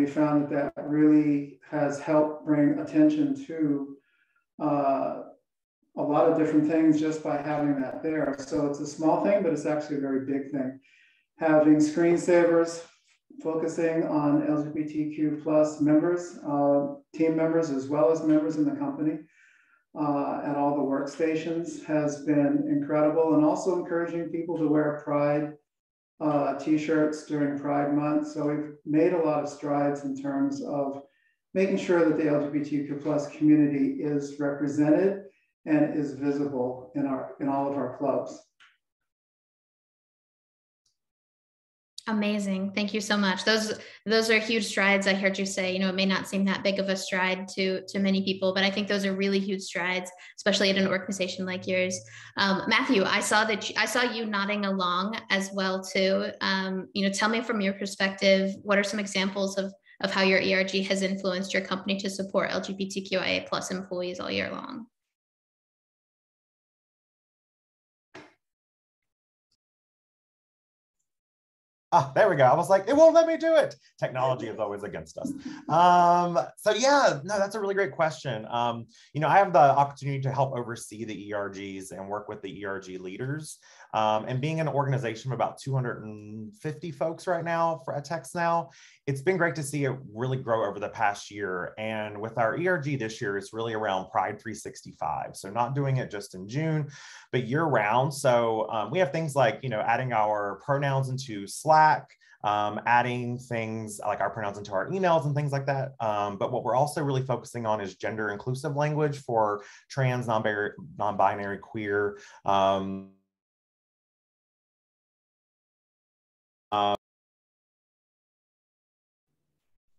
found that really has helped bring attention to a lot of different things just by having that there. So it's a small thing, but it's actually a very big thing. Having screensavers focusing on LGBTQ plus members, team members, as well as members in the company at all the workstations has been incredible, and also encouraging people to wear Pride t-shirts during Pride Month. So we've made a lot of strides in terms of making sure that the LGBTQ plus community is represented and is visible in all of our clubs. Amazing. Thank you so much. Those are huge strides. I heard you say, it may not seem that big of a stride to many people, but I think those are really huge strides, especially at an organization like yours. Matthew, I saw you nodding along as well too. Tell me from your perspective, what are some examples of how your ERG has influenced your company to support LGBTQIA+ employees all year long? Ah, there we go. I was like, it won't let me do it. Technology is always against us. So yeah, no, that's a really great question. I have the opportunity to help oversee the ERGs and work with the ERG leaders. And being an organization of about 250 folks right now at TextNow, it's been great to see it really grow over the past year. And with our ERG this year, it's really around Pride 365. So not doing it just in June, but year round. So we have things like, adding our pronouns into Slack, adding things like our pronouns into our emails and things like that. But what we're also really focusing on is gender inclusive language for trans, non-binary, queer,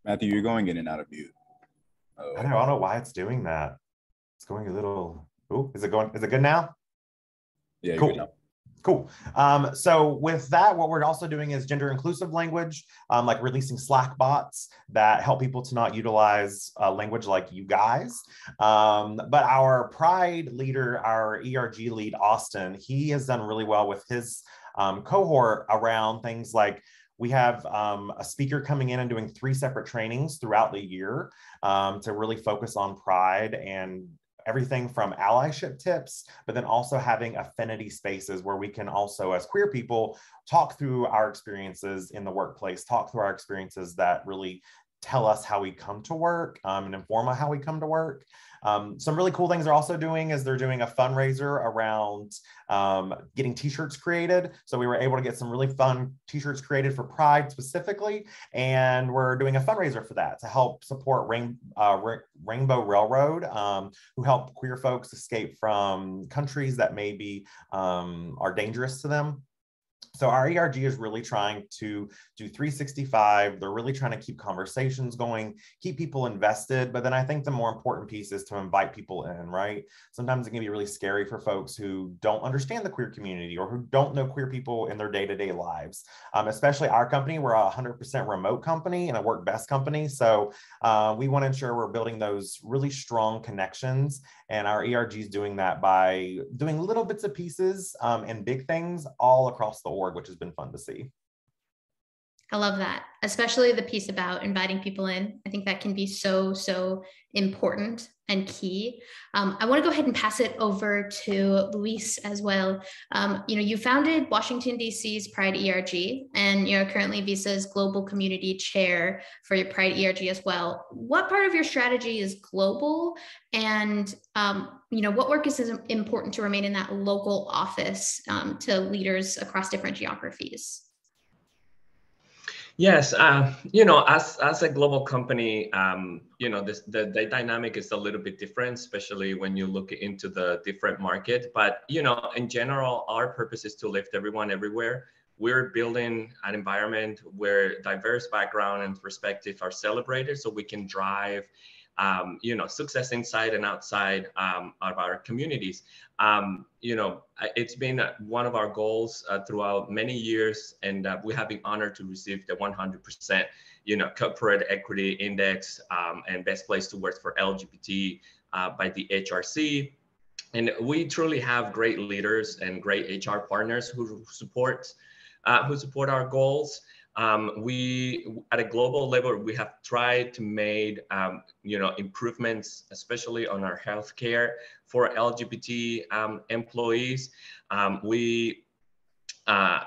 Matthew, you're going in and out of mute. I don't know why it's doing that. It's going a little. Oh, is it good now? Yeah, cool. Good now. Cool. So with that, what we're also doing is gender inclusive language, like releasing Slack bots that help people to not utilize language like you guys. But our Pride leader, our ERG lead, Austin, he has done really well with his cohort around things like, we have a speaker coming in and doing 3 separate trainings throughout the year to really focus on Pride and everything from allyship tips, but then also having affinity spaces where we can also, as queer people, talk through our experiences in the workplace, talk through our experiences that really tell us how we come to work and inform us how we come to work. Some really cool things they're also doing is they're doing a fundraiser around getting t-shirts created. So we were able to get some really fun t-shirts created for Pride specifically. And we're doing a fundraiser for that to help support Rainbow Railroad, who help queer folks escape from countries that maybe are dangerous to them. So our ERG is really trying to do 365. They're really trying to keep conversations going, keep people invested. But then I think the more important piece is to invite people in, right? Sometimes it can be really scary for folks who don't understand the queer community or who don't know queer people in their day-to-day lives. Especially our company, we're a 100% remote company and a work best company. So we want to ensure we're building those really strong connections. And our ERG is doing that by doing little bits of pieces and big things all across the org, which has been fun to see. I love that, especially the piece about inviting people in. I think that can be so important and key. I want to go ahead and pass it over to Luis as well. You founded Washington, D.C.'s Pride ERG, and you're currently Visa's Global Community Chair for your Pride ERG as well. What part of your strategy is global? And, what work is important to remain in that local office to leaders across different geographies? Yes, as a global company, the dynamic is a little bit different, especially when you look into the different market. But, in general, our purpose is to lift everyone everywhere. We're building an environment where diverse background and perspective are celebrated so we can drive success inside and outside of our communities. It's been one of our goals throughout many years, and we have been honored to receive the 100% corporate equity index and best place to work for LGBT by the HRC. And we truly have great leaders and great HR partners who support our goals. We, at a global level, we have tried to make, improvements, especially on our healthcare for LGBT employees.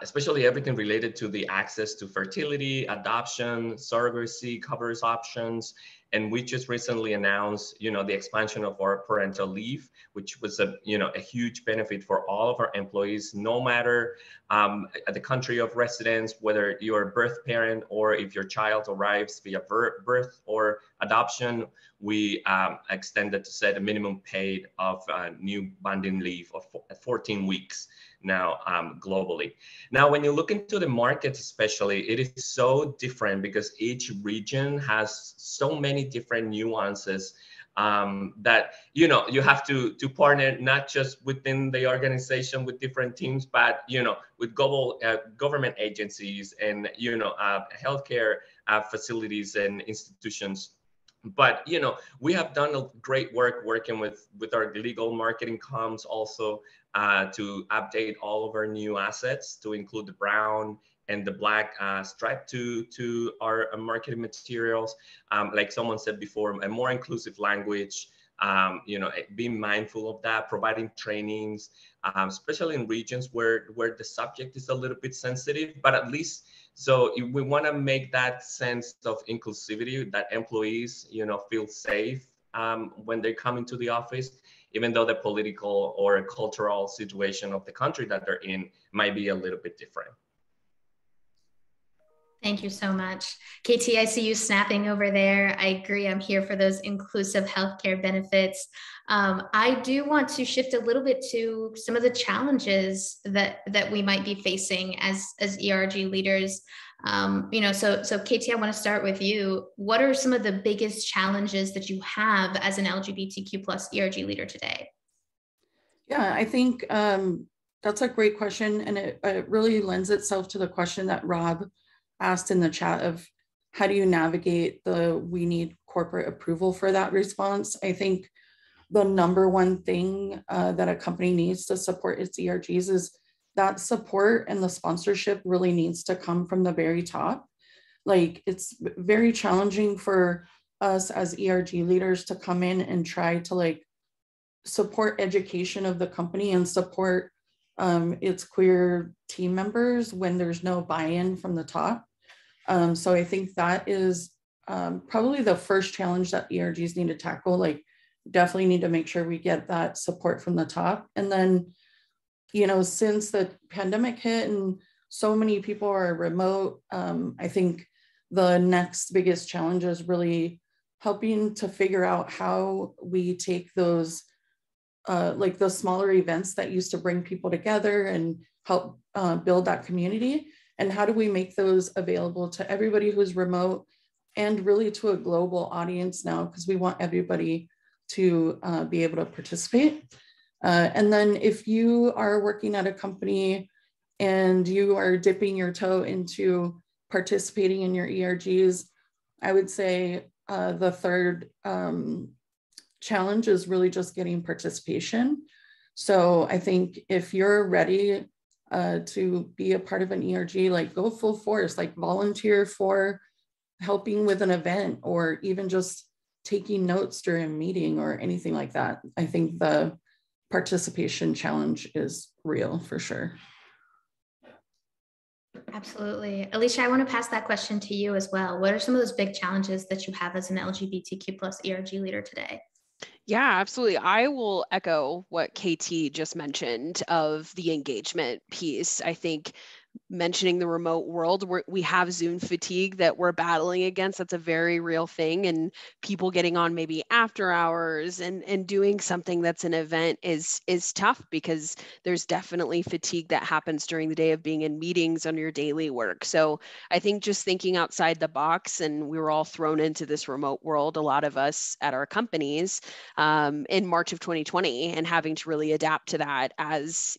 Especially everything related to the access to fertility, adoption, surrogacy, covers options. And we just recently announced, the expansion of our parental leave, which was a huge benefit for all of our employees, no matter the country of residence, whether you're a birth parent or if your child arrives via birth or adoption. We extended to set a minimum paid of new bonding leave of 14 weeks now globally. Now, when you look into the markets, especially, it is so different because each region has so many different nuances that, you have to partner not just within the organization with different teams, but, with global government agencies and, healthcare facilities and institutions. But, we have done a great work working with our legal marketing comms also to update all of our new assets to include the brown and the black stripe to our marketing materials. Like someone said before, a more inclusive language, being mindful of that, providing trainings, especially in regions where the subject is a little bit sensitive, but at least, so we want to make that sense of inclusivity, that employees, feel safe when they come into the office, even though the political or cultural situation of the country that they're in might be a little bit different. Thank you so much. KT, I see you snapping over there. I agree. I'm here for those inclusive healthcare benefits. I do want to shift a little bit to some of the challenges that we might be facing as ERG leaders. So KT, I want to start with you. What are some of the biggest challenges that you have as an LGBTQ plus ERG leader today? Yeah, I think that's a great question. And it really lends itself to the question that Rob asked in the chat of how do you navigate we need corporate approval for that response. I think the number one thing that a company needs to support its ERGs is that support, and the sponsorship really needs to come from the very top. Like, it's very challenging for us as ERG leaders to come in and try to support education of the company and support its queer team members when there's no buy-in from the top. So I think that is probably the first challenge that ERGs need to tackle. Definitely need to make sure we get that support from the top. And then, since the pandemic hit and so many people are remote, I think the next biggest challenge is really helping to figure out how we take those, the smaller events that used to bring people together and help build that community. And how do we make those available to everybody who's remote and really to a global audience now, because we want everybody to be able to participate. And then if you are working at a company and you are dipping your toe into participating in your ERGs, I would say the third challenge is really just getting participation. So I think if you're ready to be a part of an ERG, go full force, volunteer for helping with an event or even just taking notes during a meeting or anything like that. I think the participation challenge is real for sure. Absolutely. Alicia, I want to pass that question to you as well. What are some of those big challenges that you have as an LGBTQ plus ERG leader today? Yeah, absolutely. I will echo what KT just mentioned of the engagement piece. I think mentioning the remote world, we have Zoom fatigue that we're battling against. That's a very real thing. And people getting on maybe after hours and doing something that's an event is tough, because there's definitely fatigue that happens during the day of being in meetings on your daily work. So I think just thinking outside the box, and we were all thrown into this remote world, a lot of us at our companies in March of 2020, and having to really adapt to that as,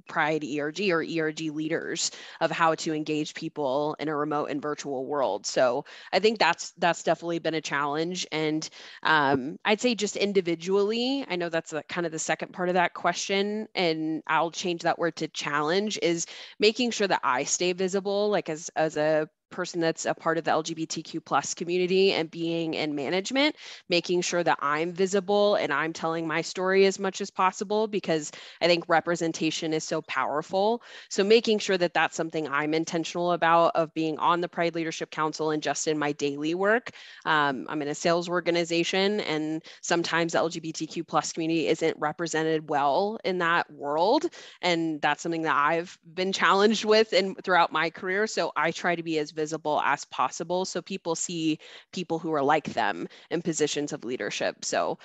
Pride ERG or ERG leaders. barriers of how to engage people in a remote and virtual world. So I think that's definitely been a challenge. And I'd say just individually, I know that's kind of the second part of that question, and I'll change that word to challenge, is making sure that I stay visible, like as a person that's a part of the LGBTQ plus community and being in management, making sure that I'm visible and I'm telling my story as much as possible, because I think representation is so powerful. So making sure that that's something I'm intentional about, of being on the Pride Leadership Council and just in my daily work. I'm in a sales organization, and sometimes the LGBTQ plus community isn't represented well in that world. And that's something that I've been challenged with and throughout my career. So I try to be as visible as possible so people see people who are like them in positions of leadership. So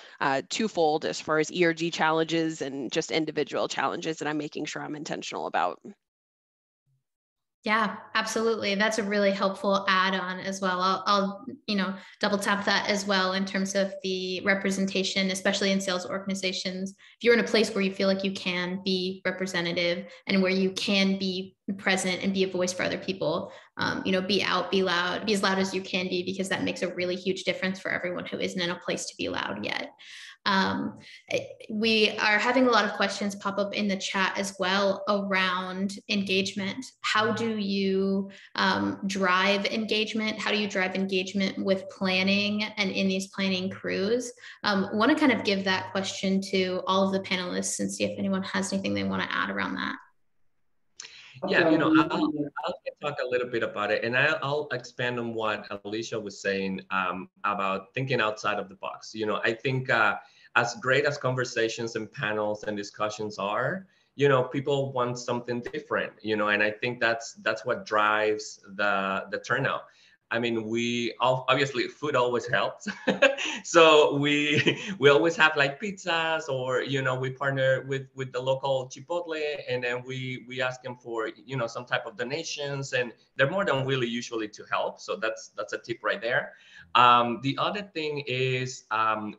twofold as far as ERG challenges and just individual challenges that I'm making sure I'm intentional about. Yeah, absolutely. That's a really helpful add-on as well. I'll double tap that as well in terms of the representation, especially in sales organizations. If you're in a place where you feel like you can be representative and where you can be present and be a voice for other people, be out, be loud, be as loud as you can be, because that makes a really huge difference for everyone who isn't in a place to be loud yet. We are having a lot of questions pop up in the chat as well around engagement. How do you drive engagement? How do you drive engagement with planning and in these planning crews? Want to kind of give that question to all of the panelists and see if anyone has anything they want to add around that. Yeah, I'll talk a little bit about it, and I'll expand on what Alicia was saying about thinking outside of the box. I think as great as conversations and panels and discussions are, people want something different, and I think that's what drives the turnout. I mean, we obviously food always helps. So we always have like pizzas, or, we partner with the local Chipotle, and then we ask them for, some type of donations, and they're more than willing usually to help. So that's a tip right there. The other thing is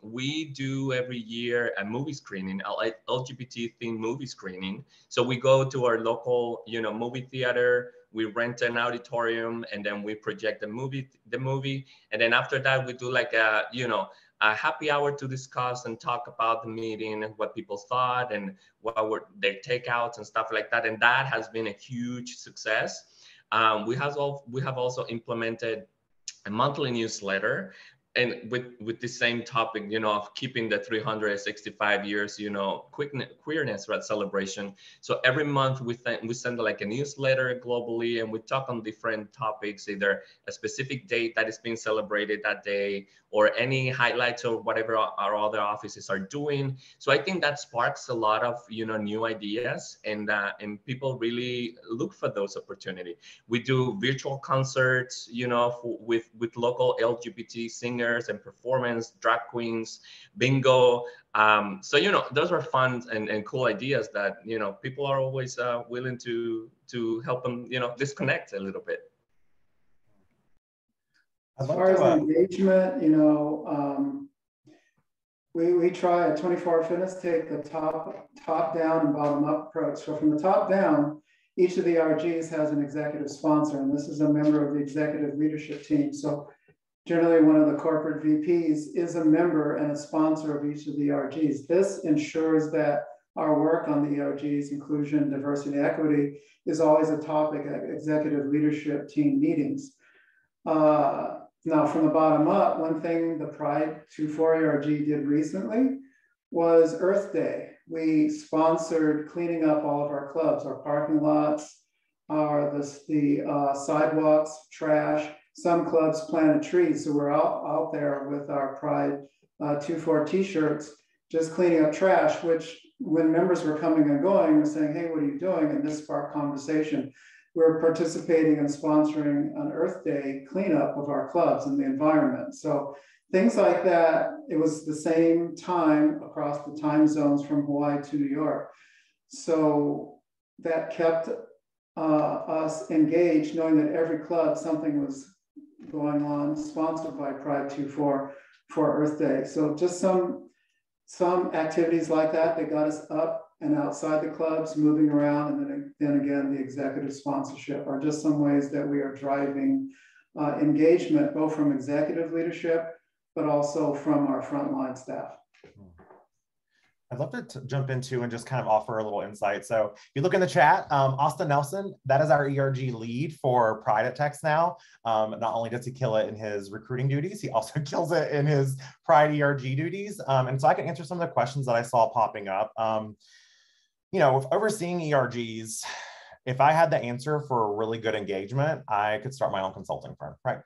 we do every year a movie screening, LGBT themed movie screening. So we go to our local, movie theater. We rent an auditorium, and then we project the movie, and then after that we do like a happy hour to discuss and talk about the meeting and what people thought and what were their takeouts and stuff like that. And that has been a huge success. We have also implemented a monthly newsletter, and with the same topic, of keeping the 365 years, queerness celebration. So every month we send like a newsletter globally, and we talk on different topics, either a specific date that is being celebrated that day, or any highlights or whatever our other offices are doing. So I think that sparks a lot of, new ideas, and people really look for those opportunities. We do virtual concerts, with local LGBT singers and performance, drag queens, bingo. So, those are fun and cool ideas that, people are always willing to help them, disconnect a little bit. As far as engagement, we try at 24 Hour Fitness take the top down and bottom up approach. So from the top down, each of the RGs has an executive sponsor, and this is a member of the executive leadership team. So generally one of the corporate VPs is a member and a sponsor of each of the RGs. This ensures that our work on the ERGs, inclusion, diversity, equity, is always a topic at executive leadership team meetings. Now, from the bottom up, one thing the Pride 24 ERG did recently was Earth Day. We sponsored cleaning up all of our clubs, our parking lots, the sidewalks, trash. Some clubs planted trees, so we're out there with our Pride 24 t-shirts, just cleaning up trash, which when members were coming and going, were saying, hey, what are you doing? And this sparked conversation. We're participating and sponsoring an Earth Day cleanup of our clubs and the environment. So things like that. It was the same time across the time zones from Hawaii to New York. So that kept us engaged, knowing that every club, something was going on, sponsored by Pride 24 for Earth Day. So just some activities like that got us up and outside the clubs, moving around, and then again, the executive sponsorship are just some ways that we are driving engagement, both from executive leadership, but also from our frontline staff. I'd love to jump into and just kind of offer a little insight. So if you look in the chat, Austin Nelson, that is our ERG lead for Pride at Text now. Not only does he kill it in his recruiting duties, he also kills it in his Pride ERG duties. And so I can answer some of the questions that I saw popping up. You know, with overseeing ERGs, if I had the answer for really good engagement, I could start my own consulting firm, right?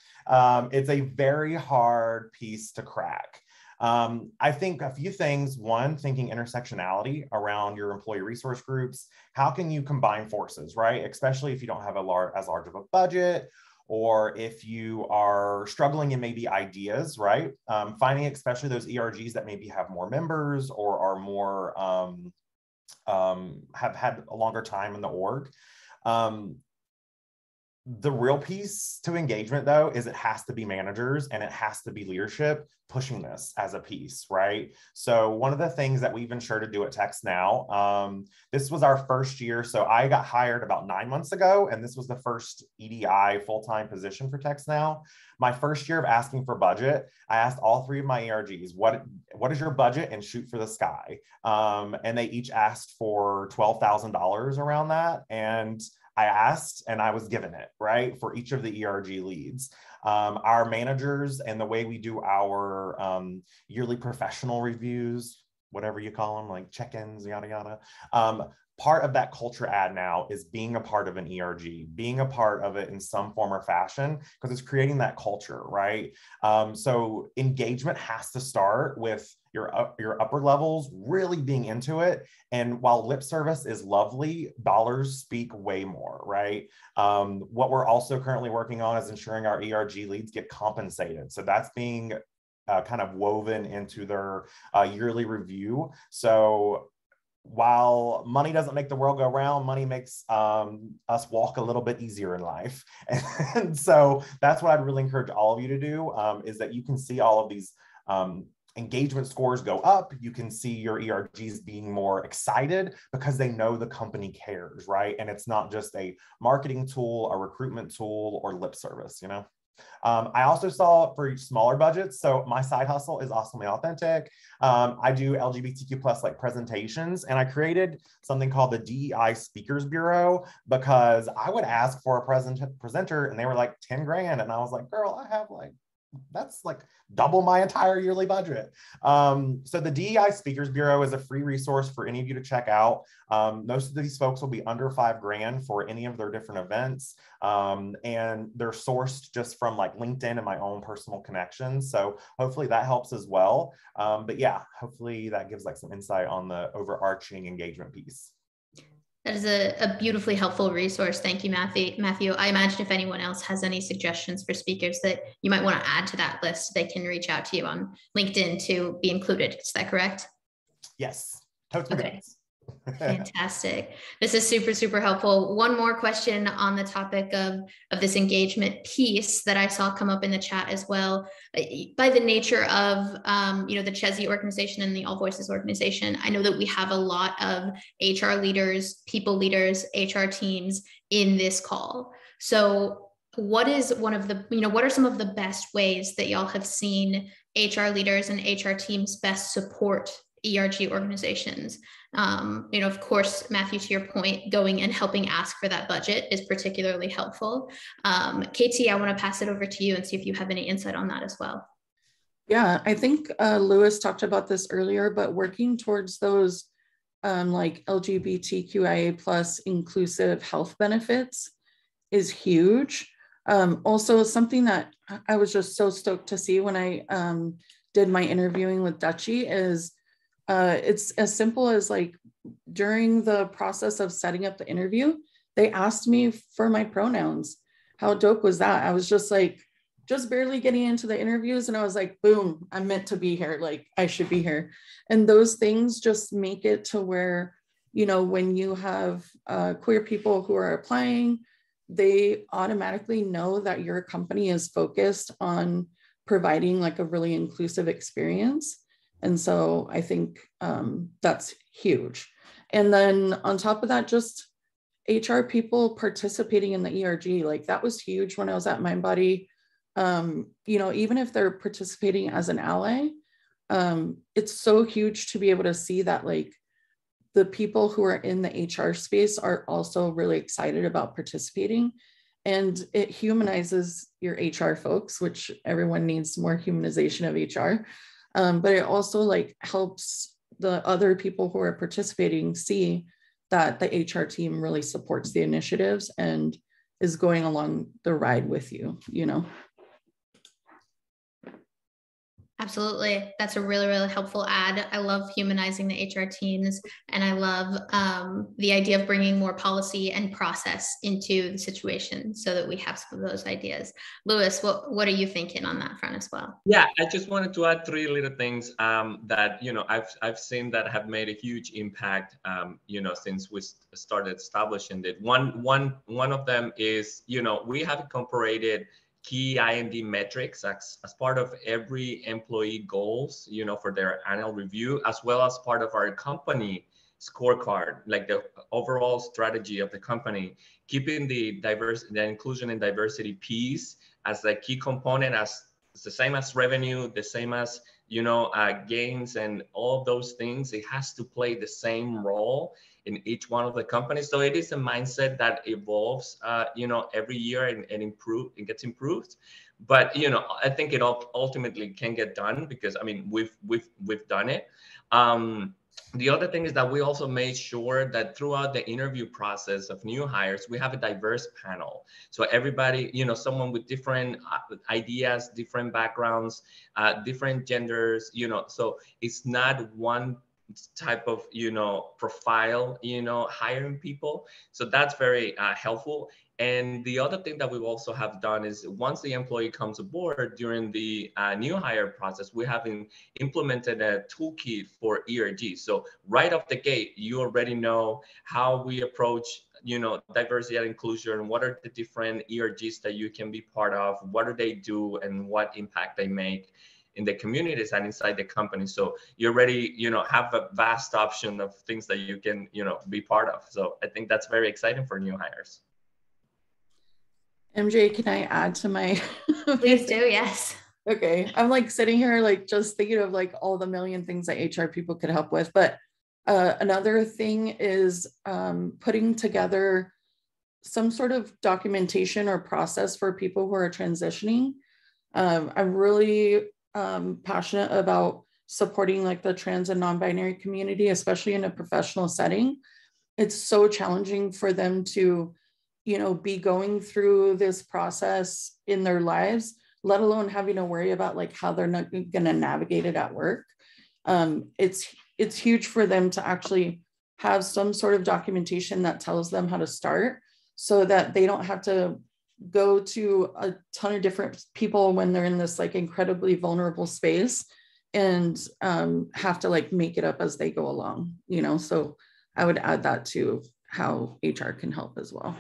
It's a very hard piece to crack. I think a few things. One, thinking intersectionality around your employee resource groups. How can you combine forces, right? Especially if you don't have as large of a budget, or if you are struggling in maybe ideas, right? Finding especially those ERGs that maybe have more members or are more, have had a longer time in the org. The real piece to engagement, though, is it has to be managers and it has to be leadership pushing this as a piece, right? So one of the things that we've ensured to do at Text Now, this was our first year. So I got hired about 9 months ago, and this was the first EDI full-time position for Text Now. My first year of asking for budget, I asked all 3 of my ERGs, what is your budget, and shoot for the sky. And they each asked for $12,000 around that. And I asked and I was given it, right, for each of the ERG leads. Our managers and the way we do our yearly professional reviews, whatever you call them, like check-ins, yada, yada. Part of that culture ad now is being a part of an ERG, being a part of it in some form or fashion, because it's creating that culture, right? So engagement has to start with your upper levels really being into it. And while lip service is lovely, dollars speak way more, right? What we're also currently working on is ensuring our ERG leads get compensated. So that's being kind of woven into their yearly review. So while money doesn't make the world go round, money makes us walk a little bit easier in life. And so that's what I'd really encourage all of you to do, is that you can see all of these engagement scores go up. You can see your ERGs being more excited because they know the company cares, right? And it's not just a marketing tool, a recruitment tool, or lip service, you know? I also saw for smaller budgets. So my side hustle is Awesomely Authentic. I do LGBTQ plus like presentations, and I created something called the DEI Speakers Bureau because I would ask for a presenter and they were like 10 grand. And I was like, girl, I have like, that's like double my entire yearly budget. So the DEI Speakers Bureau is a free resource for any of you to check out. Most of these folks will be under $5 grand for any of their different events. And they're sourced just from like LinkedIn and my own personal connections. So hopefully that helps as well. But yeah, hopefully that gives like some insight on the overarching engagement piece. That is a beautifully helpful resource. Thank you, Matthew. I imagine if anyone else has any suggestions for speakers that you might want to add to that list, they can reach out to you on LinkedIn to be included. Is that correct? Yes. Totally. Okay. Fantastic. This is super, super helpful. One more question on the topic of this engagement piece that I saw come up in the chat as well. By the nature of the Chesney organization and the AllVoices organization, I know that we have a lot of HR leaders, people leaders, HR teams in this call. So what is one of the, what are some of the best ways that y'all have seen HR leaders and HR teams best support ERG organizations? Of course, Matthew, to your point, going and helping ask for that budget is particularly helpful. KT, I want to pass it over to you and see if you have any insight on that as well. Yeah, I think Lewis talked about this earlier, but working towards those like LGBTQIA plus inclusive health benefits is huge. Also, something that I was just so stoked to see when I did my interviewing with Dutchie is it's as simple as like during the process of setting up the interview, they asked me for my pronouns. How dope was that? I was just like, just barely getting into the interviews and I was like, boom, I'm meant to be here. Like I should be here. And those things just make it to where, when you have queer people who are applying, they automatically know that your company is focused on providing like a really inclusive experience. And so I think that's huge. And then on top of that, just HR people participating in the ERG, like that was huge when I was at MindBody. You know, even if they're participating as an ally, it's so huge to be able to see that like the people who are in the HR space are also really excited about participating, and it humanizes your HR folks, which everyone needs more humanization of HR. But it also like helps the other people who are participating see that the HR team really supports the initiatives and is going along the ride with you, you know? Absolutely. That's a really, really helpful ad. I love humanizing the HR teams, and I love the idea of bringing more policy and process into the situation so that we have some of those ideas. Louis, what are you thinking on that front as well? Yeah, I just wanted to add three little things that, you know, I've seen that have made a huge impact, you know, since we started establishing it. One of them is, you know, we have incorporated key I&D metrics as part of every employee goals, you know, for their annual review, as well as part of our company scorecard, like the overall strategy of the company, keeping the inclusion and diversity piece as a key component, as it's the same as revenue, the same as, you know, gains and all those things. It has to play the same role in each one of the companies. So it is a mindset that evolves, you know, every year and it gets improved. But, you know, I think it ultimately can get done because, I mean, we've done it. The other thing is that we also made sure that throughout the interview process of new hires, we have a diverse panel. So everybody, you know, someone with different ideas, different backgrounds, different genders, you know, so it's not one type of, you know, profile, you know, hiring people. So that's very helpful. And the other thing that we also have done is once the employee comes aboard during the new hire process, we have implemented a toolkit for ERG. So right off the gate, you already know how we approach, you know, diversity and inclusion, what are the different ERGs that you can be part of, what do they do, and what impact they make in the communities and inside the company. So you already, you know, have a vast option of things that you can, you know, be part of. So I think that's very exciting for new hires. MJ, can I add to my? Please do, yes. Okay, I'm like sitting here like just thinking of like all the million things that HR people could help with. But another thing is putting together some sort of documentation or process for people who are transitioning. I'm really passionate about supporting like the trans and non-binary community, especially in a professional setting. It's so challenging for them to, you know, be going through this process in their lives, let alone having to worry about like how they're not going to navigate it at work. It's huge for them to actually have some sort of documentation that tells them how to start so that they don't have to go to a ton of different people when they're in this like incredibly vulnerable space and have to like make it up as they go along, you know? So I would add that to how HR can help as well.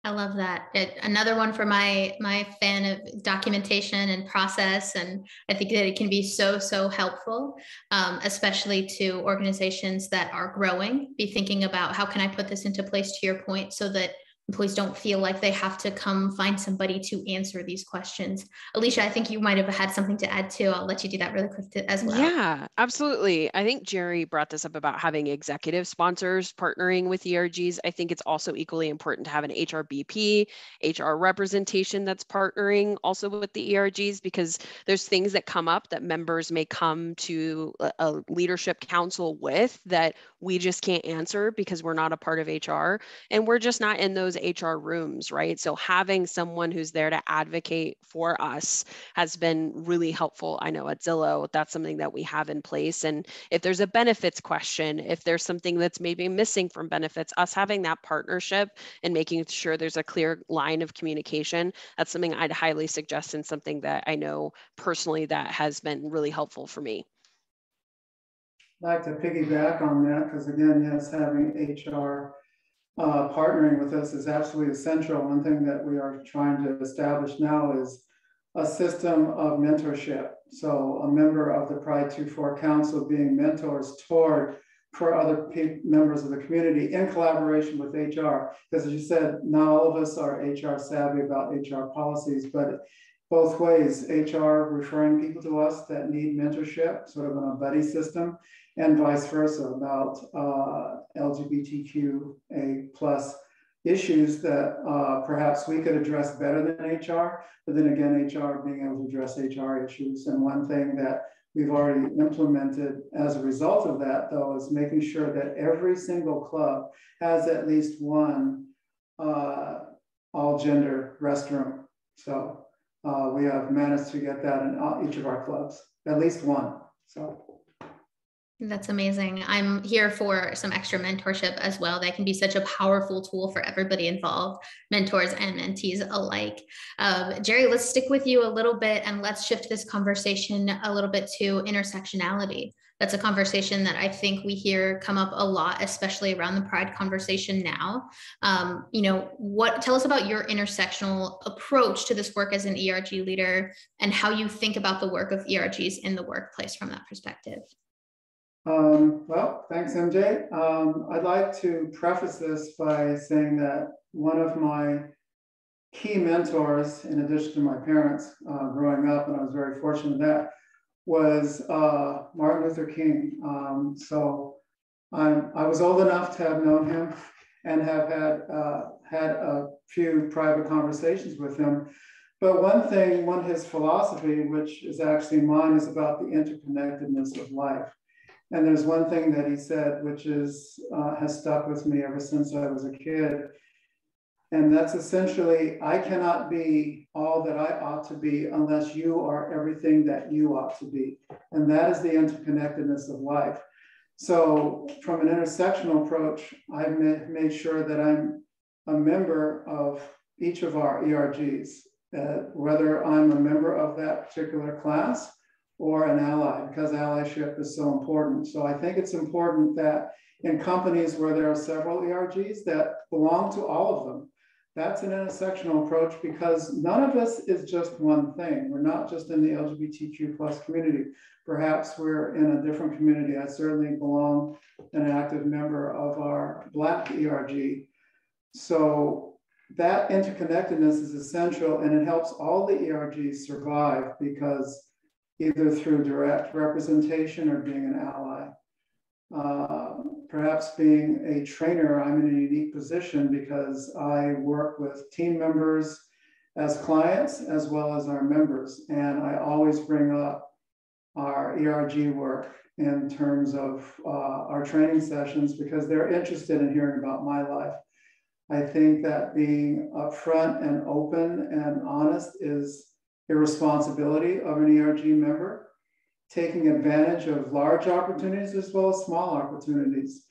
I love that. Another one for my fan of documentation and process. And I think that it can be so, so helpful, especially to organizations that are growing, be thinking about how can I put this into place, to your point, so that employees don't feel like they have to come find somebody to answer these questions. Alicia, I think you might have had something to add too. I'll let you do that really quick as well. Yeah, absolutely. I think Jerry brought this up about having executive sponsors partnering with ERGs. I think it's also equally important to have an HRBP, HR representation that's partnering also with the ERGs, because there's things that come up that members may come to a leadership council with that we just can't answer because we're not a part of HR and we're just not in those HR rooms, right? So having someone who's there to advocate for us has been really helpful. I know at Zillow, that's something that we have in place. And if there's a benefits question, if there's something that's maybe missing from benefits, us having that partnership and making sure there's a clear line of communication, that's something I'd highly suggest and something that I know personally that has been really helpful for me. I'd like to piggyback on that because again, yes, having HR partnering with us is absolutely essential. One thing that we are trying to establish now is a system of mentorship. So a member of the Pride 2-4 Council being mentors toward for other members of the community in collaboration with HR. Because as you said, not all of us are HR savvy about HR policies, but both ways, HR referring people to us that need mentorship, sort of in a buddy system, and vice versa about LGBTQA plus issues that perhaps we could address better than HR, but then again, HR being able to address HR issues. And one thing that we've already implemented as a result of that, though, is making sure that every single club has at least one all-gender restroom. So we have managed to get that in each of our clubs, at least one. So that's amazing. I'm here for some extra mentorship as well. That can be such a powerful tool for everybody involved, mentors and mentees alike. Jerry, let's stick with you a little bit and let's shift this conversation a little bit to intersectionality. That's a conversation that I think we hear come up a lot, especially around the Pride conversation now. Tell us about your intersectional approach to this work as an ERG leader and how you think about the work of ERGs in the workplace from that perspective. Well, thanks, MJ. I'd like to preface this by saying that one of my key mentors, in addition to my parents growing up, and I was very fortunate that, was Martin Luther King. So I was old enough to have known him and have had a few private conversations with him. But one of his philosophy, which is actually mine, is about the interconnectedness of life. And there's one thing that he said, which is has stuck with me ever since I was a kid. And that's essentially, I cannot be all that I ought to be unless you are everything that you ought to be. And that is the interconnectedness of life. So from an intersectional approach, I've made sure that I'm a member of each of our ERGs, whether I'm a member of that particular class or an ally, because allyship is so important. So I think it's important that in companies where there are several ERGs that belong to all of them, that's an intersectional approach, because none of us is just one thing. We're not just in the LGBTQ plus community. Perhaps we're in a different community. I certainly belong an active member of our Black ERG. So that interconnectedness is essential, and it helps all the ERGs survive, because either through direct representation or being an ally. Perhaps being a trainer, I'm in a unique position because I work with team members as clients as well as our members. And I always bring up our ERG work in terms of our training sessions, because they're interested in hearing about my life. I think that being upfront and open and honest is a responsibility of an ERG member, taking advantage of large opportunities as well as small opportunities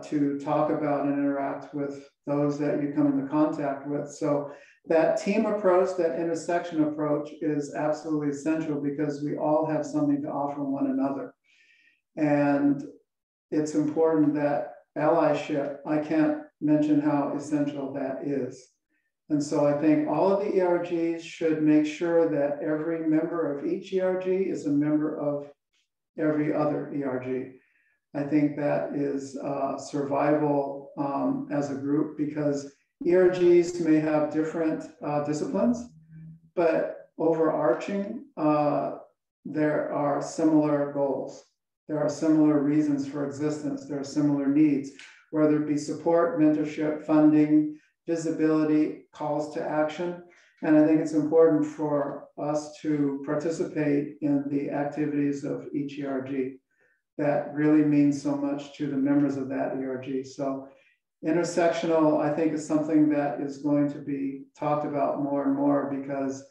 to talk about and interact with those that you come into contact with. So that team approach, that intersection approach is absolutely essential, because we all have something to offer one another. And it's important that allyship, I can't mention how essential that is. And so I think all of the ERGs should make sure that every member of each ERG is a member of every other ERG. I think that is survival as a group, because ERGs may have different disciplines, but overarching, there are similar goals. There are similar reasons for existence. There are similar needs, whether it be support, mentorship, funding, visibility, calls to action. And I think it's important for us to participate in the activities of each ERG. That really means so much to the members of that ERG. So intersectional, I think, is something that is going to be talked about more and more, because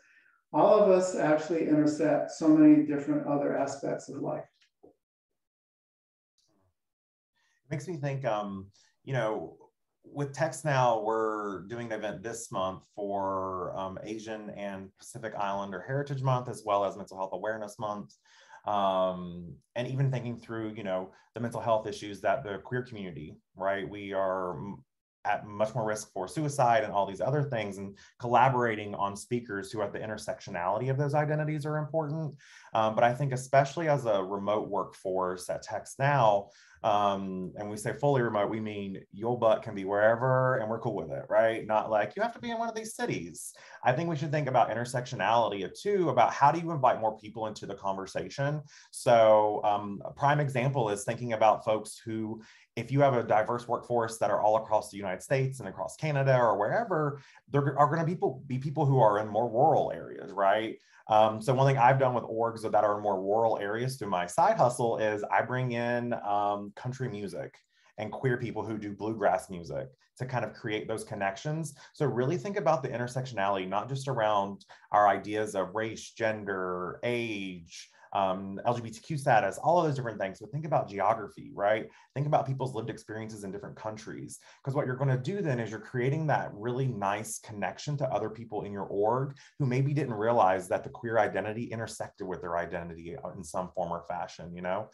all of us actually intersect so many different other aspects of life. It makes me think, with Text Now, we're doing an event this month for Asian and Pacific Islander Heritage Month, as well as Mental Health Awareness Month. And even thinking through, the mental health issues that the queer community, right? We are at much more risk for suicide and all these other things, and collaborating on speakers who are at the intersectionality of those identities are important. But I think especially as a remote workforce at Text Now, And we say fully remote, we mean your butt can be wherever and we're cool with it, right? Not like you have to be in one of these cities. I think we should think about intersectionality too, about how do you invite more people into the conversation. So a prime example is thinking about folks who, if you have a diverse workforce that are all across the United States and across Canada or wherever, there are going to be people who are in more rural areas, right? So one thing I've done with orgs that are in more rural areas through my side hustle is I bring in country music and queer people who do bluegrass music to kind of create those connections. So really think about the intersectionality, not just around our ideas of race, gender, age, LGBTQ status, all of those different things. So think about geography, right? Think about people's lived experiences in different countries. Because what you're going to do then is you're creating that really nice connection to other people in your org who maybe didn't realize that the queer identity intersected with their identity in some form or fashion, you know?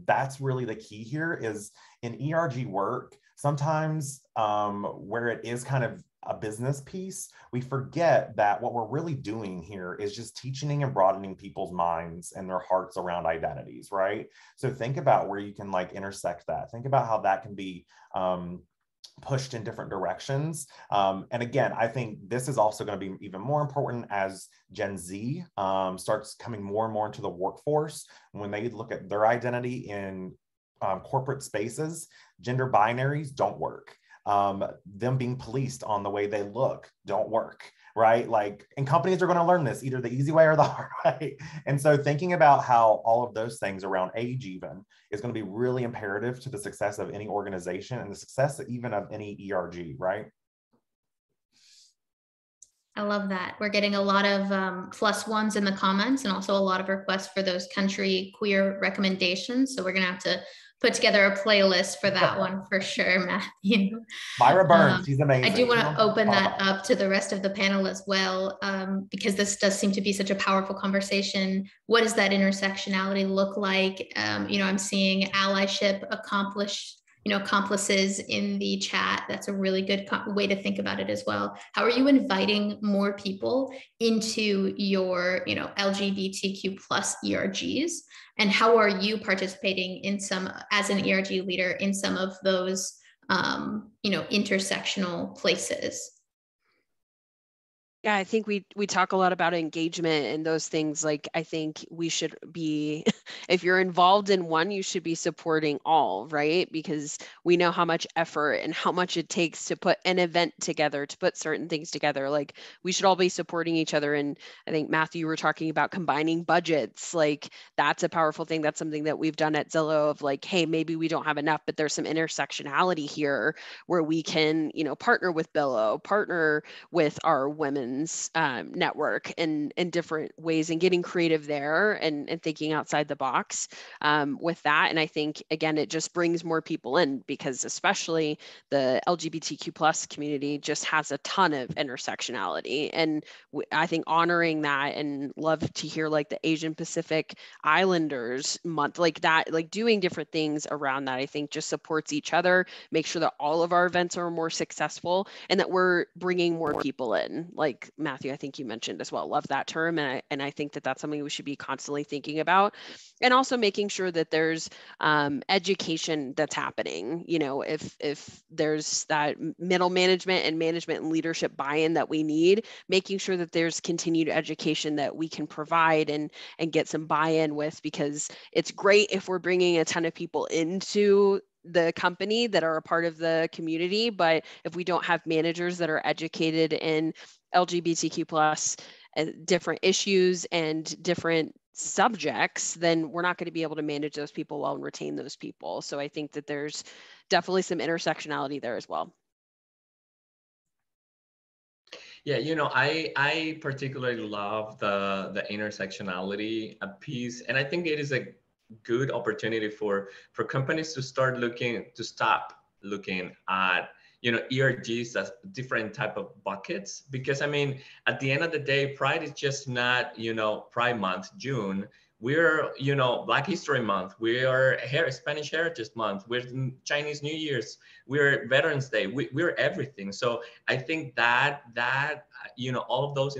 That's really the key here is in ERG work, sometimes where it is kind of a business piece, we forget that what we're really doing here is just teaching and broadening people's minds and their hearts around identities, right? So think about where you can like intersect that. Think about how that can be pushed in different directions. And again, I think this is also going to be even more important as Gen Z starts coming more and more into the workforce. When they look at their identity in corporate spaces, gender binaries don't work. Them being policed on the way they look don't work, right? Like, and companies are going to learn this either the easy way or the hard way. And so thinking about how all of those things around age even is going to be really imperative to the success of any organization and the success even of any ERG, right? I love that. We're getting a lot of +1s in the comments and also a lot of requests for those country queer recommendations. So we're going to have to put together a playlist for that one for sure, Matthew. Myra Burns, she's amazing. I do want to open that up to the rest of the panel as well, because this does seem to be such a powerful conversation. What does that intersectionality look like? I'm seeing allyship accomplices in the chat. That's a really good way to think about it as well. How are you inviting more people into your, LGBTQ plus ERGs? And how are you participating in as an ERG leader in some of those, intersectional places? Yeah, I think we talk a lot about engagement and those things. Like, I think we should be, if you're involved in one, you should be supporting all, right? Because we know how much effort and how much it takes to put an event together, to put certain things together. Like, we should all be supporting each other. And I think, Matthew, you were talking about combining budgets. Like, that's a powerful thing. That's something that we've done at Zillow of like, hey, maybe we don't have enough, but there's some intersectionality here where we can, partner with Billow, partner with our women's network in different ways, and getting creative there and thinking outside the box with that. And I think, again, it just brings more people in, because especially the LGBTQ plus community just has a ton of intersectionality. And I think honoring that, and love to hear like the Asian Pacific Islanders month, like that, like doing different things around that, I think just supports each other, make sure that all of our events are more successful and that we're bringing more people in. Like Matthew, I think you mentioned as well, love that term. And I think that that's something we should be constantly thinking about. And also making sure that there's education that's happening. If there's that middle management and leadership buy-in that we need, making sure that there's continued education that we can provide and get some buy-in with, because it's great if we're bringing a ton of people into the company that are a part of the community. But if we don't have managers that are educated in LGBTQ plus different issues and different subjects, then we're not going to be able to manage those people well and retain those people. So I think that there's definitely some intersectionality there as well. Yeah, I particularly love the intersectionality piece, and I think it is a good opportunity for companies to stop looking at ERGs as different type of buckets, because I mean, at the end of the day, Pride is just not Pride Month, June. We're Black History Month, we are Spanish Heritage Month, we're Chinese New Year's, we're Veterans Day, we're everything. So I think that all of those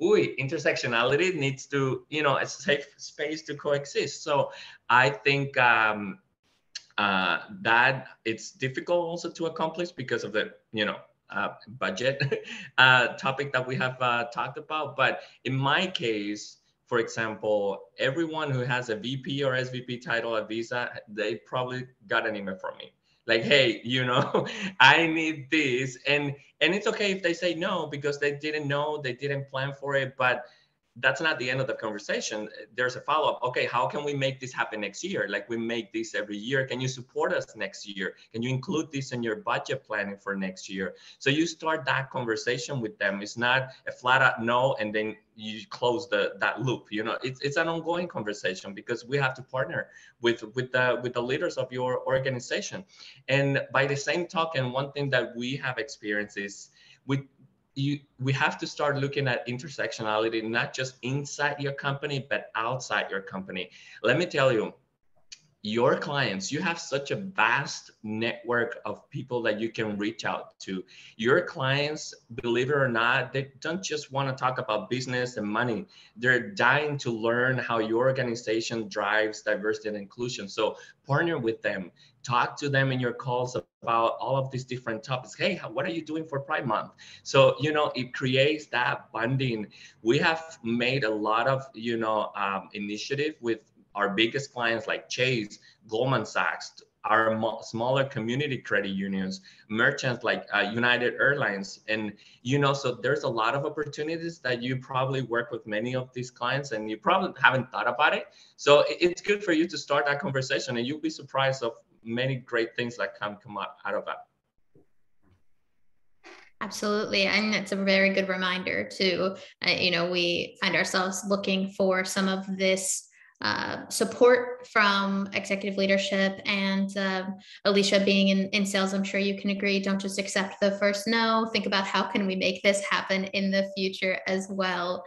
intersectionality needs to, a safe space to coexist. So I think that it's difficult also to accomplish because of the, budget topic that we have talked about. But in my case, for example, everyone who has a VP or SVP title at Visa, they probably got an email from me. Like, hey, I need this. And it's okay if they say no, because they didn't know, they didn't plan for it. But that's not the end of the conversation. There's a follow-up. Okay, how can we make this happen next year? Like, we make this every year. Can you support us next year? Can you include this in your budget planning for next year? So you start that conversation with them. It's not a flat out no, and then you close that loop. It's an ongoing conversation, because we have to partner with the leaders of your organization. And by the same token, one thing that we have experienced is we have to start looking at intersectionality, not just inside your company, but outside your company. Let me tell you, your clients, you have such a vast network of people that you can reach out to. Your clients, believe it or not, they don't just want to talk about business and money. They're dying to learn how your organization drives diversity and inclusion. So partner with them, talk to them in your calls about all of these different topics. Hey, what are you doing for Pride Month? So, it creates that bonding. We have made a lot of, initiative with our biggest clients like Chase, Goldman Sachs, our smaller community credit unions, merchants like United Airlines. And, so there's a lot of opportunities that you probably work with many of these clients, and you probably haven't thought about it. So it's good for you to start that conversation, and you'll be surprised of many great things that come out of that. Absolutely. And it's a very good reminder to, we find ourselves looking for some of this support from executive leadership. And Alicia, being in sales, I'm sure you can agree, don't just accept the first no, think about how can we make this happen in the future as well.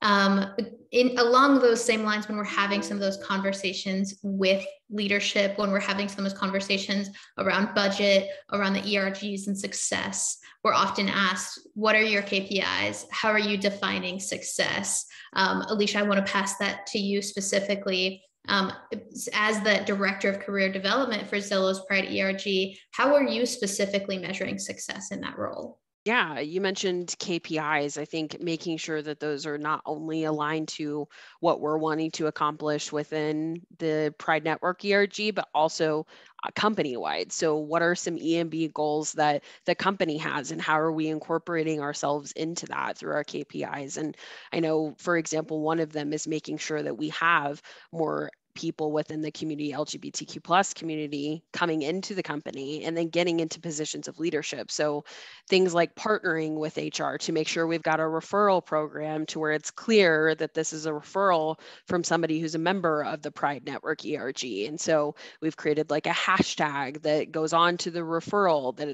Along those same lines, when we're having some of those conversations with leadership, when we're having some of those conversations around budget, around the ERGs and success, we're often asked, what are your KPIs? How are you defining success? Alicia, I want to pass that to you specifically. As the Director of Career Development for Zillow's Pride ERG, how are you specifically measuring success in that role? Yeah, you mentioned KPIs. I think making sure that those are not only aligned to what we're wanting to accomplish within the Pride Network ERG, but also company-wide. So what are some EMB goals that the company has, and how are we incorporating ourselves into that through our KPIs? And I know, for example, one of them is making sure that we have more people within the community, LGBTQ plus community, coming into the company and then getting into positions of leadership. So things like partnering with HR to make sure we've got a referral program to where it's clear that this is a referral from somebody who's a member of the Pride Network ERG. And so we've created like a hashtag that goes on to the referral, that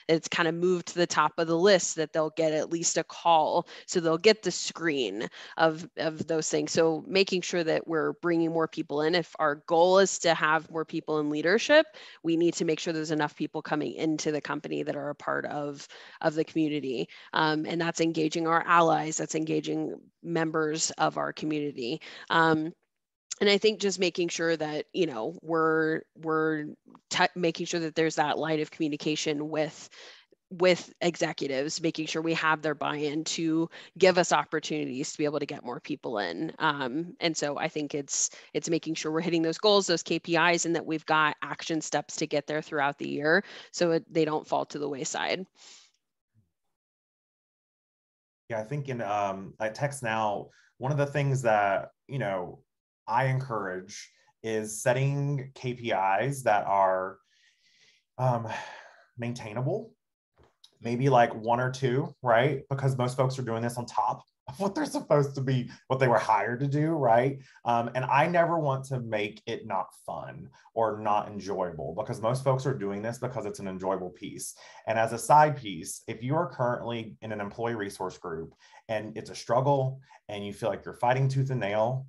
it's kind of moved to the top of the list, that they'll get at least a call. So they'll get the screen of those things. So making sure that we're bringing more people in. If our goal is to have more people in leadership, we need to make sure there's enough people coming into the company that are a part of the community. And that's engaging our allies, that's engaging members of our community. And I think just making sure that, we're making sure that there's that line of communication with executives, making sure we have their buy-in to give us opportunities to be able to get more people in. And so I think it's making sure we're hitting those goals, those KPIs, and that we've got action steps to get there throughout the year so they don't fall to the wayside. Yeah, I think in at Text Now, one of the things that, I encourage is setting KPIs that are maintainable. Maybe like 1 or 2, right? Because most folks are doing this on top of what they're supposed to be, what they were hired to do, right? And I never want to make it not fun or not enjoyable, because most folks are doing this because it's an enjoyable piece. And as a side piece, if you are currently in an employee resource group and it's a struggle and you feel like you're fighting tooth and nail,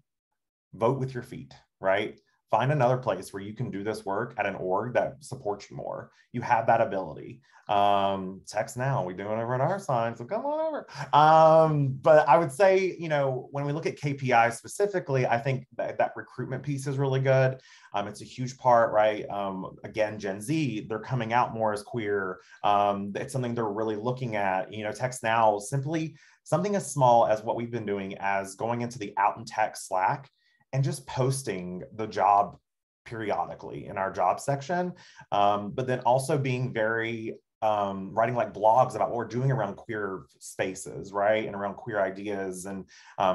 vote with your feet, right? find another place where you can do this work at an org that supports you more. You have that ability. Text now, we're doing it over at our sign, so come on over. But I would say, you know, when we look at KPIs specifically, I think that recruitment piece is really good. It's a huge part, right? Again, Gen Z, they're coming out more as queer. It's something they're really looking at. You know, Text Now, simply something as small as what we've been doing as going into the Out in Tech Slack and just posting the job periodically in our job section, but then also being very writing like blogs about what we're doing around queer spaces, right? And around queer ideas and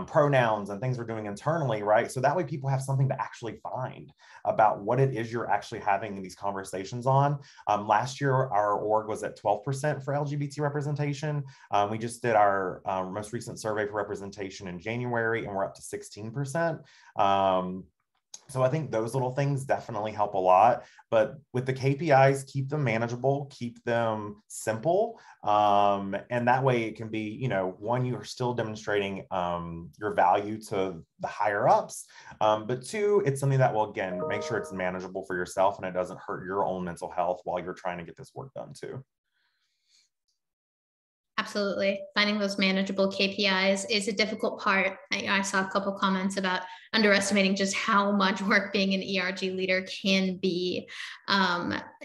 pronouns and things we're doing internally, right? So that way people have something to actually find about what it is you're actually having these conversations on. Last year, our org was at 12% for LGBT representation. We just did our most recent survey for representation in January, and we're up to 16%. So I think those little things definitely help a lot, but with the KPIs, keep them manageable, keep them simple. And that way it can be, you know, one, you're still demonstrating your value to the higher ups, but two, it's something that will, again, make sure it's manageable for yourself and it doesn't hurt your own mental health while you're trying to get this work done too. Absolutely. Finding those manageable KPIs is a difficult part. I saw a couple comments about underestimating just how much work being an ERG leader can be,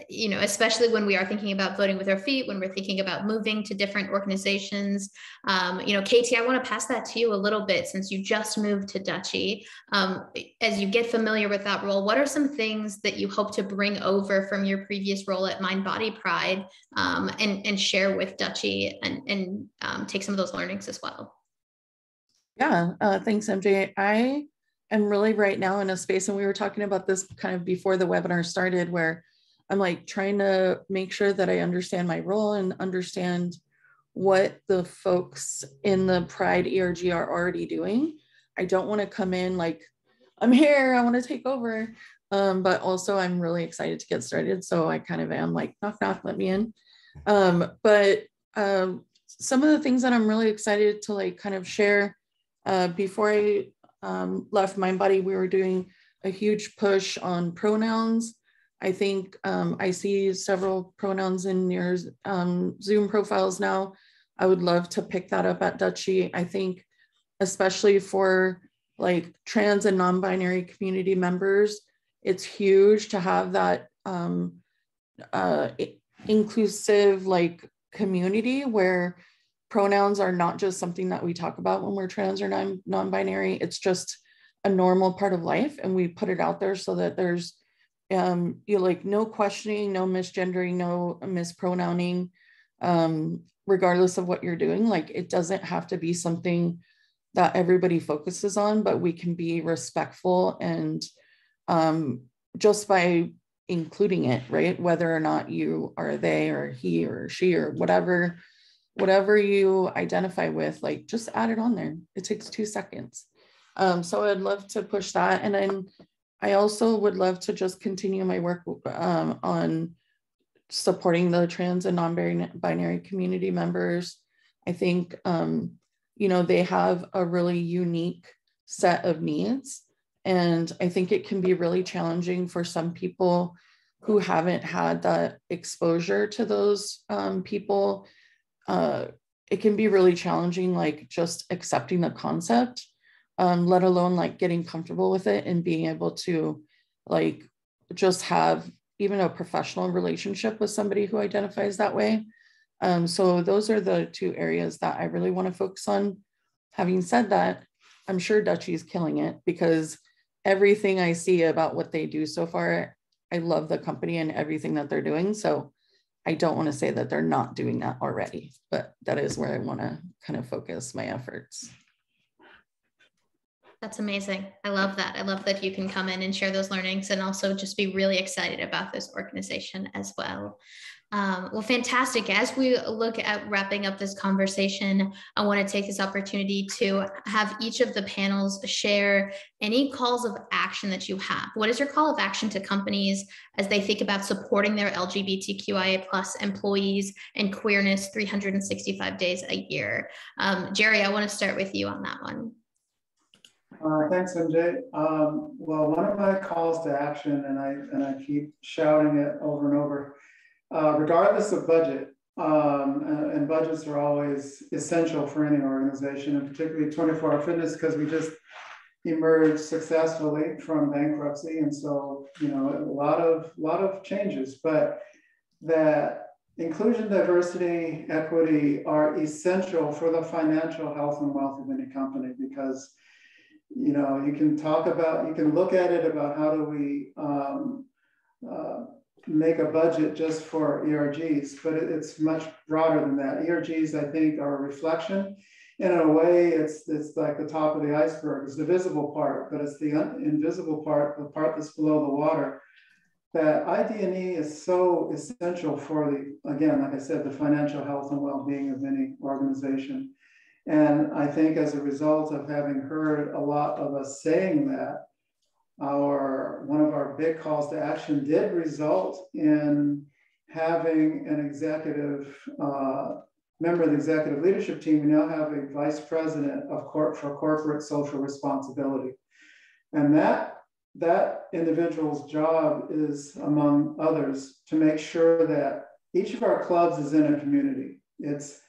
you know, especially when we are thinking about voting with our feet, when we're thinking about moving to different organizations. You know, Katie, I want to pass that to you a little bit since you just moved to Dutchy. As you get familiar with that role, what are some things that you hope to bring over from your previous role at Mind Body Pride and share with Dutchy and take some of those learnings as well? Yeah, thanks, MJ. I am really right now in a space, and we were talking about this kind of before the webinar started, where I'm like trying to make sure that I understand my role and understand what the folks in the Pride ERG are already doing. I don't want to come in like, I'm here, I want to take over. But also I'm really excited to get started. So I kind of am like, knock, knock, let me in. But some of the things that I'm really excited to like kind of share, before I left Mind Body, we were doing a huge push on pronouns. I think I see several pronouns in your Zoom profiles now. I would love to pick that up at Dutchy. I think especially for like trans and non-binary community members, it's huge to have that inclusive like community where pronouns are not just something that we talk about when we're trans or non-binary. It's just a normal part of life, and we put it out there so that there's you like no questioning, no misgendering, no mispronouncing, regardless of what you're doing. Like it doesn't have to be something that everybody focuses on, but we can be respectful and just by including it, right? Whether or not you are they or he or she or whatever you identify with, like just add it on there. It takes 2 seconds. So I'd love to push that. And then I also would love to just continue my work on supporting the trans and non-binary community members. I think, you know, they have a really unique set of needs. And I think it can be really challenging for some people who haven't had that exposure to those people. It can be really challenging, like just accepting the concept, let alone like getting comfortable with it and being able to like just have even a professional relationship with somebody who identifies that way. So those are the 2 areas that I really want to focus on. Having said that, I'm sure Dutchy is killing it because everything I see about what they do so far, I love the company and everything that they're doing. So I don't want to say that they're not doing that already, but that is where I want to kind of focus my efforts. That's amazing. I love that. I love that you can come in and share those learnings and also just be really excited about this organization as well. Well, fantastic. As we look at wrapping up this conversation, I want to take this opportunity to have each of the panels share any calls of action that you have. What is your call of action to companies as they think about supporting their LGBTQIA+ employees and queerness 365 days a year? Jerry, I want to start with you on that one. Thanks, MJ. Well, one of my calls to action, and I keep shouting it over and over, regardless of budget, and budgets are always essential for any organization, and particularly 24-hour fitness, because we just emerged successfully from bankruptcy, and so a lot of changes, but that inclusion, diversity, equity are essential for the financial health and wealth of any company, because you can look at it about how do we make a budget just for ERGs, but it's much broader than that. ERGs, I think, are a reflection. And in a way, it's like the top of the iceberg. It's the visible part, but it's the invisible part, the part that's below the water. That ID&E is so essential for again, like I said, the financial health and well-being of any organization. And I think as a result of having heard a lot of us saying that, one of our big calls to action did result in having an executive member of the executive leadership team. We now have a vice president for corporate social responsibility. And that individual's job is, among others, to make sure that each of our clubs is in a community. It's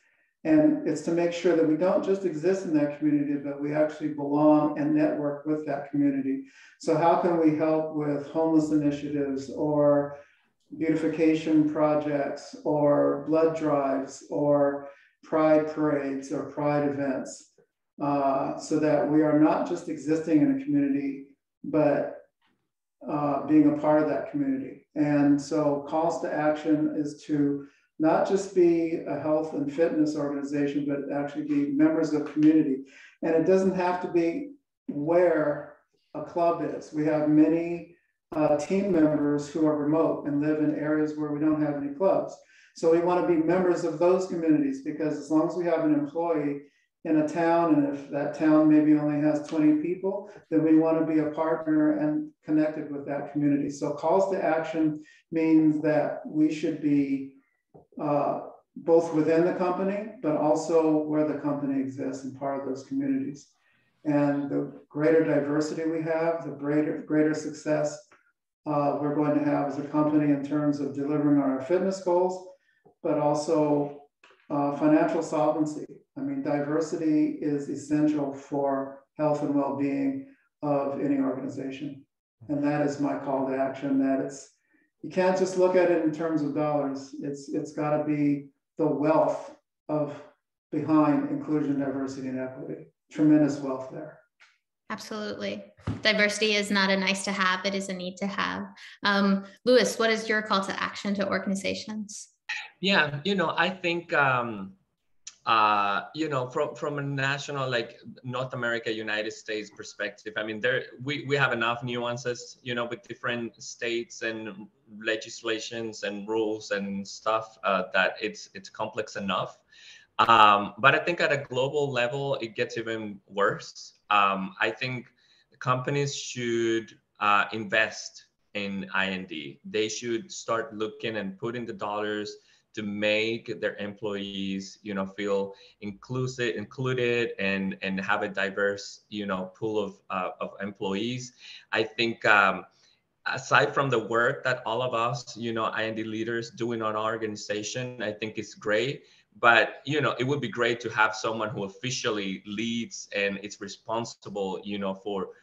to make sure that we don't just exist in that community, but we actually belong and network with that community. So how can we help with homeless initiatives or beautification projects or blood drives or pride parades or pride events, so that we are not just existing in a community, but being a part of that community. And so calls to action is to not just be a health and fitness organization, but actually be members of community. And it doesn't have to be where a club is. We have many team members who are remote and live in areas where we don't have any clubs. So we want to be members of those communities, because as long as we have an employee in a town, and if that town maybe only has 20 people, then we want to be a partner and connected with that community. So calls to action means that we should be both within the company, but also where the company exists and part of those communities. And the greater diversity we have, the greater success we're going to have as a company in terms of delivering on our fitness goals, but also financial solvency. I mean, diversity is essential for health and well-being of any organization. And that is my call to action, that you can't just look at it in terms of dollars. It's got to be the wealth behind inclusion, diversity, and equity. Tremendous wealth there. Absolutely. Diversity is not a nice to have, it is a need to have. Louis, what is your call to action to organizations? Yeah, I think, from a national, like North America, United States perspective, I mean, we have enough nuances, with different states and legislations and rules and stuff, that it's complex enough. But I think at a global level, it gets even worse. I think companies should invest in I&D. They should start looking and putting the dollars to make their employees, feel included and have a diverse, pool of employees. I think aside from the work that all of us, I&D leaders do in our organization, I think it's great. But, it would be great to have someone who officially leads and is responsible,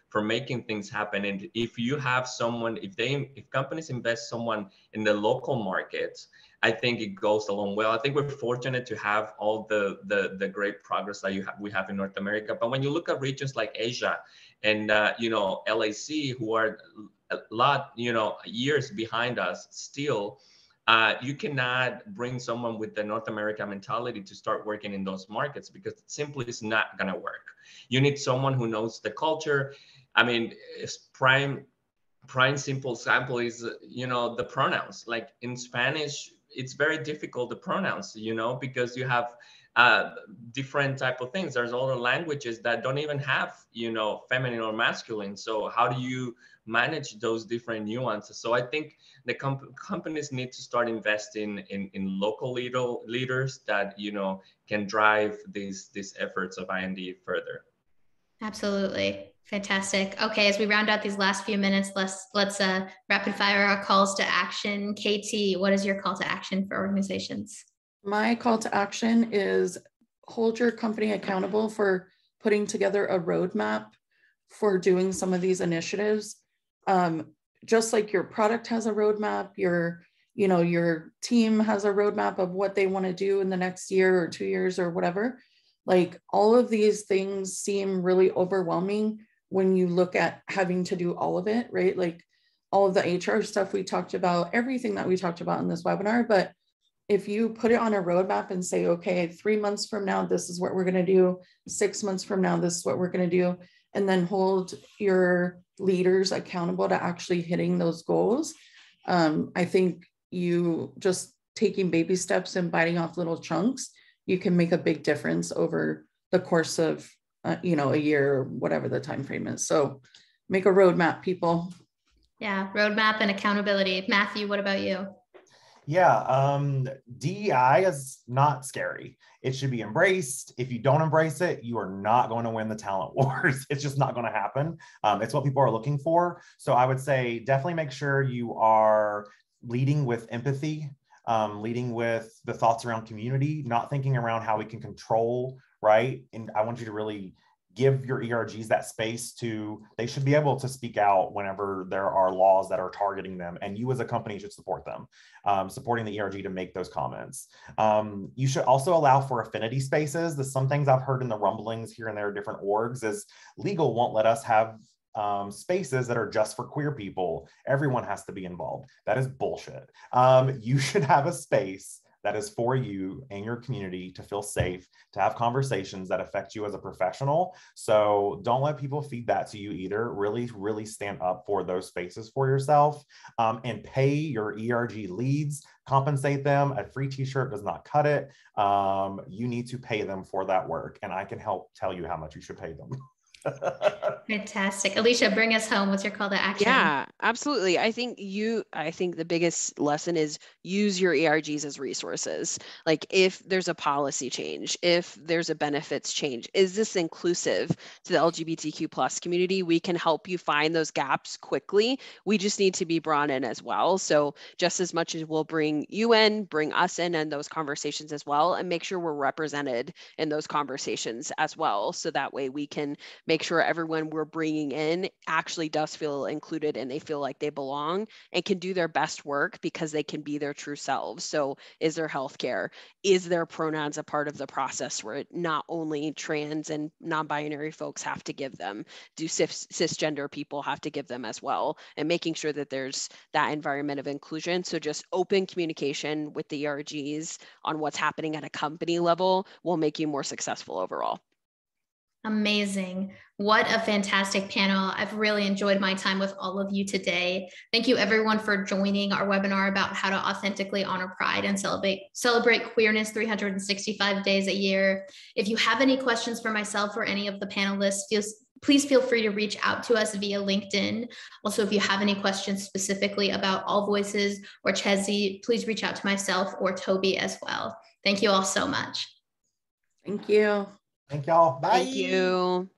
for making things happen. And if you have someone, if companies invest someone in the local markets, I think it goes along well. I think we're fortunate to have all the great progress that we have in North America. But when you look at regions like Asia and, LAC, who are a lot, years behind us still, you cannot bring someone with the North America mentality to start working in those markets, because it simply is not going to work. You need someone who knows the culture. I mean, prime simple example is, the pronouns. Like in Spanish, it's very difficult to pronounce, because you have different type of things. There's other languages that don't even have, feminine or masculine. So how do you manage those different nuances? So I think the companies need to start investing in local leaders that, can drive these efforts of I&D further. Absolutely. Fantastic. Okay, as we round out these last few minutes, let's rapid fire our calls to action. KT, what is your call to action for organizations? My call to action is hold your company accountable for putting together a roadmap for doing some of these initiatives. Just like your product has a roadmap, your team has a roadmap of what they want to do in the next year or 2 years or whatever. Like, all of these things seem really overwhelming when you look at having to do all of it, right? Like all of the HR stuff we talked about, everything that we talked about in this webinar. But if you put it on a roadmap and say, okay, 3 months from now, this is what we're going to do. 6 months from now, this is what we're going to do. And then hold your leaders accountable to actually hitting those goals. I think you just taking baby steps and biting off little chunks, you can make a big difference over the course of, a year or whatever the time frame is. So make a roadmap, people. Yeah, roadmap and accountability. Matthew, what about you? Yeah, DEI is not scary. It should be embraced. If you don't embrace it, you are not going to win the talent wars. It's just not going to happen. It's what people are looking for. So I would say definitely make sure you are leading with empathy, leading with the thoughts around community, not thinking around how we can control, right? And I want you to really give your ERGs that space they should be able to speak out whenever there are laws that are targeting them, and you as a company should support them, supporting the ERG to make those comments. You should also allow for affinity spaces. Some things I've heard in the rumblings here and there, different orgs, is legal won't let us have spaces that are just for queer people. Everyone has to be involved. That is bullshit. You should have a space that is for you and your community to feel safe, to have conversations that affect you as a professional. So don't let people feed that to you either. Really, really stand up for those spaces for yourself, and pay your ERG leads, compensate them. A free t-shirt does not cut it. You need to pay them for that work, and I can help tell you how much you should pay them. Fantastic. Alicia, bring us home. What's your call to action? Yeah, absolutely. I think the biggest lesson is use your ERGs as resources. Like, if there's a policy change, if there's a benefits change, is this inclusive to the LGBTQ plus community? We can help you find those gaps quickly. We just need to be brought in as well. So just as much as we'll bring you in, bring us in those conversations as well, and make sure we're represented in those conversations as well. So that way we can make sure everyone we're bringing in actually does feel included and they feel like they belong and can do their best work because they can be their true selves. So is there healthcare? Is their pronouns a part of the process where not only trans and non-binary folks have to give them? Do cisgender people have to give them as well? And making sure that there's that environment of inclusion. So just open communication with the ERGs on what's happening at a company level will make you more successful overall. Amazing. What a fantastic panel. I've really enjoyed my time with all of you today. Thank you everyone for joining our webinar about how to authentically honor Pride and celebrate queerness 365 days a year. If you have any questions for myself or any of the panelists, please feel free to reach out to us via LinkedIn. Also, if you have any questions specifically about AllVoices or Chezi, please reach out to myself or Toby as well. Thank you all so much. Thank you. Thank y'all. Bye. Thank you.